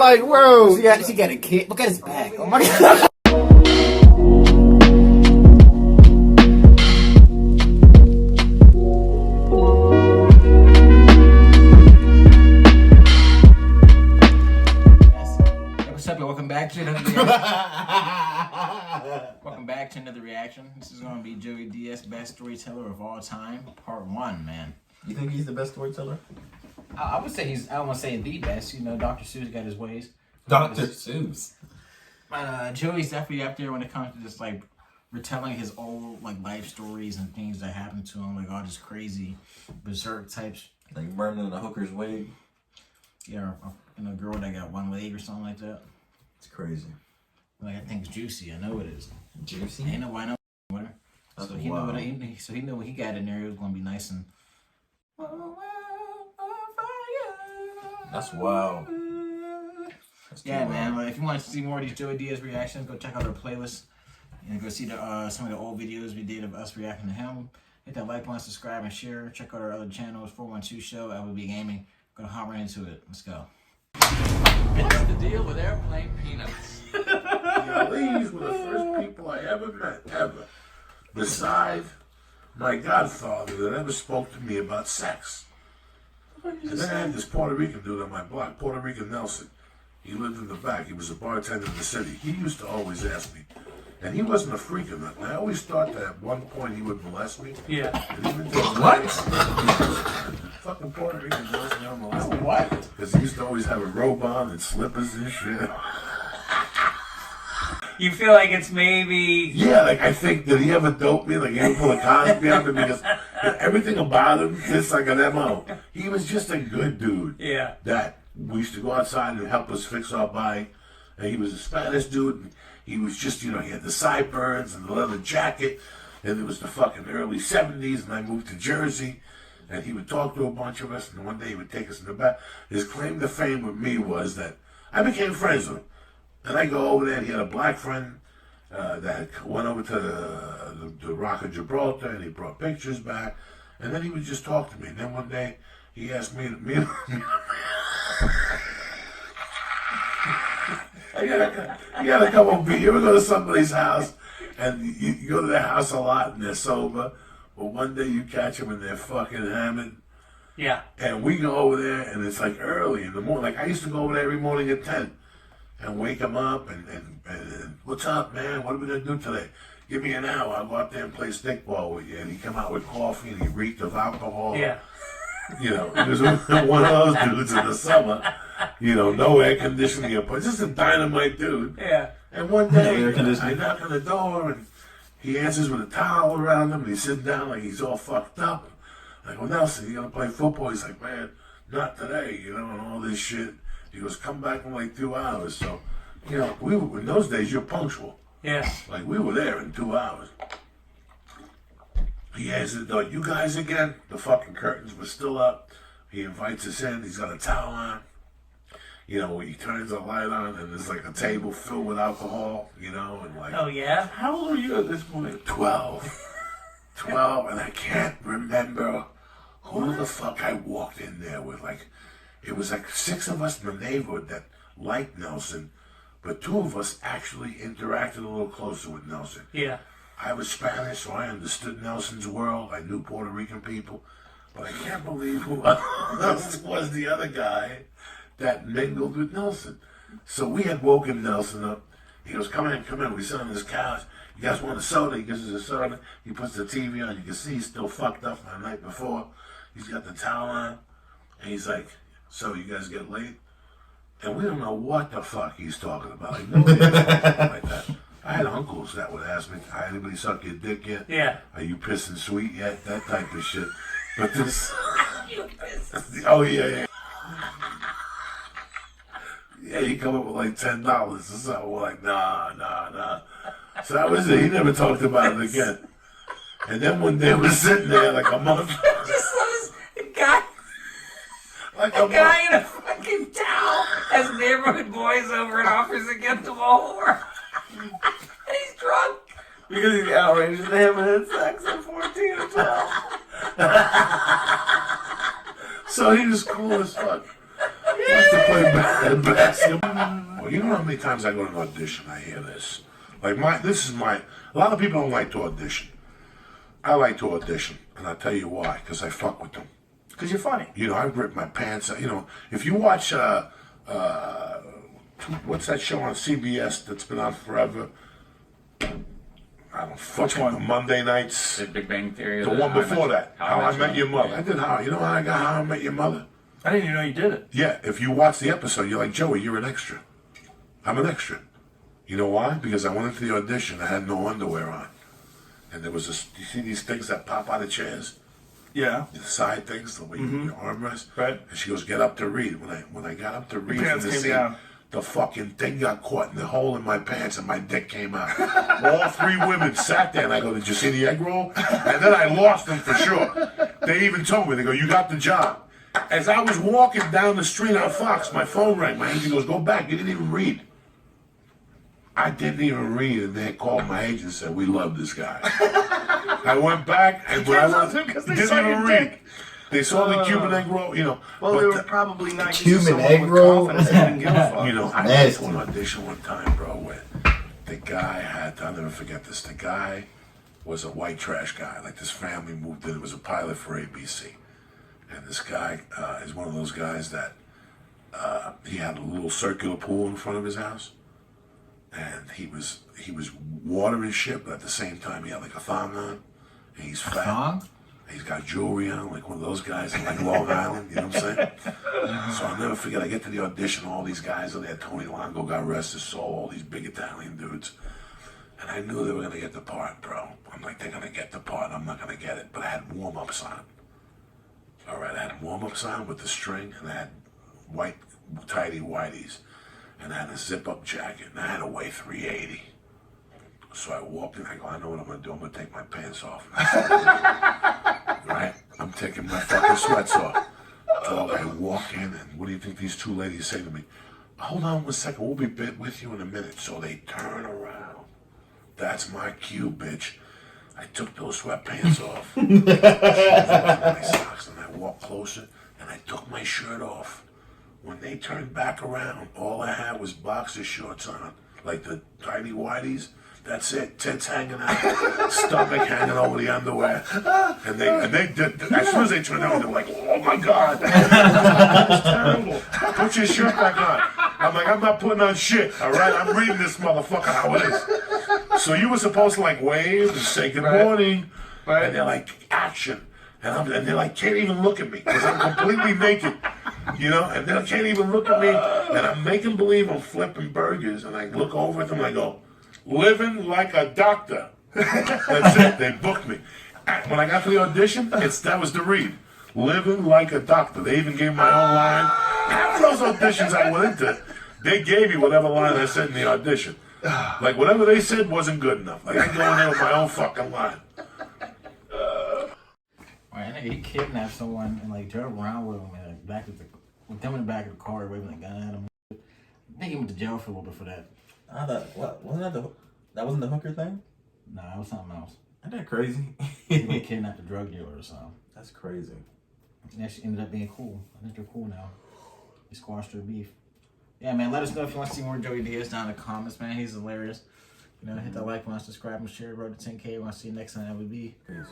like, bro, yeah, she got a kid. Look at his back. Oh my god. What's up, y'all? Welcome back to another reaction. This is going to be Joey Diaz, best storyteller of all time, part 1, man. You think he's the best storyteller? I would say I don't want to say the best. You know, Dr. Seuss got his ways. Dr. Seuss. But Joey's definitely up there when it comes to just like retelling his old like life stories and things that happened to him, like all this crazy berserk types. Like burning a hooker's wig. Yeah, a girl that got one leg or something like that. It's crazy. Like I think it's Juicy. I know it is. Juicy? Ain't no why no winner. So he knew what he got in there. It was gonna be nice and. That's wild. Yeah, man. Like, if you want to see more of these Joey Diaz reactions, go check out our playlist and go see some of the old videos we did of us reacting to him. Hit that like button, subscribe, and share. Check out our other channels: 412 Show, LB Gaming. Gonna hop right into it. Let's go. What's the deal with airplane peanuts? Yeah, these were the first people I ever met, ever, besides my godfather, that ever spoke to me about sex. And then I had this Puerto Rican dude on my block, Puerto Rican Nelson. He lived in the back. He was a bartender in the city. He used to always ask me. And he wasn't a freak or nothing. I always thought that at one point he would molest me. Yeah. What? Fucking Puerto Rican Nelson never molested me. What? Because he used to always have a robe on and slippers and shit. You feel like it's maybe... Yeah, like I think, did he ever dope me? Like he ever pull a Cosby on me? Because everything about him fits like an MO. He was just a good dude. Yeah. That we used to go outside and help us fix our bike. And he was a Spanish dude. And he was just, you know, he had the sideburns and the leather jacket. And it was the fucking early 70s. And I moved to Jersey. And he would talk to a bunch of us. And one day he would take us in the back. His claim to fame with me was that I became friends with him. And I go over there, and he had a black friend that went over to the Rock of Gibraltar, and he brought pictures back. And then he would just talk to me. And then one day, he asked me to meet him. You gotta come over. You ever go to somebody's house, and you go to their house a lot, and they're sober, but one day you catch them and they're fucking hammered. Yeah. And we go over there, and it's like early in the morning. Like I used to go over there every morning at 10. And wake him up and what's up, man? What are we gonna do today? Give me an hour. I'll go out there and play stickball with you. And he come out with coffee and he reeked of alcohol. Yeah. You know, he was one of those dudes in the summer. You know, no air conditioning, but just a dynamite dude. Yeah. And one day, I knock on the door and he answers with a towel around him. And he's sitting down like he's all fucked up. I go, Nelson, you gonna play football? He's like, man, not today. You know, and all this shit. He goes, come back in like 2 hours. So, you know, in those days, you're punctual. Yeah. Like, we were there in 2 hours. He answers the door, you guys again? The fucking curtains were still up. He invites us in. He's got a towel on. You know, he turns the light on, and there's like a table filled with alcohol, you know, and like... Oh, yeah? How old are you at this point? 12. 12, and I can't remember who the fuck I walked in there with, like... It was like 6 of us in the neighborhood that liked Nelson, but 2 of us actually interacted a little closer with Nelson. Yeah. I was Spanish, so I understood Nelson's world. I knew Puerto Rican people, but I can't believe who else was the other guy that mingled with Nelson. So we had woken Nelson up. He goes, come in. We sit on this couch. You guys want a soda? He gives us a soda. He puts the TV on. You can see he's still fucked up from the night before. He's got the towel on, and he's like, so you guys get late? And we don't know what the fuck he's talking about. Like, nobody talking like that. I had uncles that would ask me, anybody suck your dick yet? Yeah. Are you pissing sweet yet? That type of shit. But this... You pissing? Oh, yeah. Yeah, you come up with like $10 or something. We're like, nah. So that was it. He never talked about it again. And then one day we're sitting there like a motherfucker. Just a guy... Like a guy in a fucking towel has neighborhood boys over and offers to get them all whore. And he's drunk. Because he's outraged that they haven't had sex at 14 or 12. So he was cool as fuck. wants to play basketball. Well, you know how many times I go to an audition, I hear this. Like a lot of people don't like to audition. I like to audition, and I'll tell you why, because I fuck with them. Because you're funny. You know, I rip my pants out. You know, if you watch, what's that show on CBS that's been on forever? I don't fucking one? Monday nights. The Big Bang Theory. The one before that. How I Met Your Mother. I did how? You know how I got How I Met Your Mother? I didn't even know you did it. Yeah, if you watch the episode, you're like, Joey, you're an extra. I'm an extra. You know why? Because I went into the audition, I had no underwear on. And there was you see these things that pop out of chairs? Yeah. The side things, the way your armrest. Right. And she goes, get up to read. When I got up to read pants from the came scene, down. the fucking thing got caught in the hole in my pants and my dick came out. All three women sat there and I go, did you see the egg roll? And then I lost them for sure. They even told me, they go, you got the job. As I was walking down the street on Fox, my phone rang. My agent goes, go back, you didn't even read. I didn't even read, and they called my agent and said, we love this guy. I went back, and when I went, didn't even read. They saw the Cuban egg roll, you know. Well, they were probably not Cuban egg roll? They didn't give a fuck. You know, I went to an audition one time, bro, where the guy I'll never forget this, the guy was a white trash guy. Like, this family moved in, it was a pilot for ABC. And this guy is one of those guys that he had a little circular pool in front of his house. And he was watering shit, but at the same time he had like a thong on. And he's fat. Thong? He's got jewelry on, like one of those guys in like Long Island, you know what I'm saying? So I'll never forget, I get to the audition, all these guys are there. Tony Longo, God rest his soul, all these big Italian dudes. And I knew they were gonna get the part, bro. I'm like, they're gonna get the part, I'm not gonna get it. But I had warm-ups on. All right, I had warm-ups on with the string, and I had white tighty whities. And I had a zip-up jacket, and I had to weigh 380. So I walked in, I go, I know what I'm gonna do, I'm gonna take my pants off. Right? I'm taking my fucking sweats off. So I walk in, and what do you think these two ladies say to me? Hold on 1 second, we'll be with you in a minute. So they turn around. That's my cue, bitch. I took those sweatpants off. My socks, and I walked closer, and I took my shirt off. When they turned back around, all I had was boxer shorts on, like the tidy whities. That's it. Tits hanging out, stomach hanging over the underwear, and they did. As soon as they turned around, they're like, "Oh my god, that's terrible! Put your shirt back on." I'm like, "I'm not putting on shit. All right, I'm reading this motherfucker how it is." So you were supposed to like wave and say good morning, and they're like, "Action." And they're like, can't even look at me because I'm completely naked, you know, and they can't even look at me. And I'm making believe I'm flipping burgers. And I look over at them and I go, living like a doctor. That's it. They booked me. When I got to the audition, that was the read. Living like a doctor. They even gave my own line. Half of those auditions I went into, they gave me whatever line I said in the audition. Like whatever they said wasn't good enough. Like I go in there with my own fucking line. Right, he kidnapped someone and like drove around with him and like, with them in the back of the car, waving a gun at him. I think he went to jail for a little bit for that. I thought, what wasn't that wasn't the hooker thing? Nah, it was something else. Ain't that crazy? He like kidnapped a drug dealer or something. That's crazy. And that shit ended up being cool. I think they're cool now. They squashed their beef. Yeah, man, let us know if you want to see more Joey Diaz down in the comments, man. He's hilarious. You know, hit that like button, subscribe, and share. Road to 10K. We want to see you next time. LVB. Peace.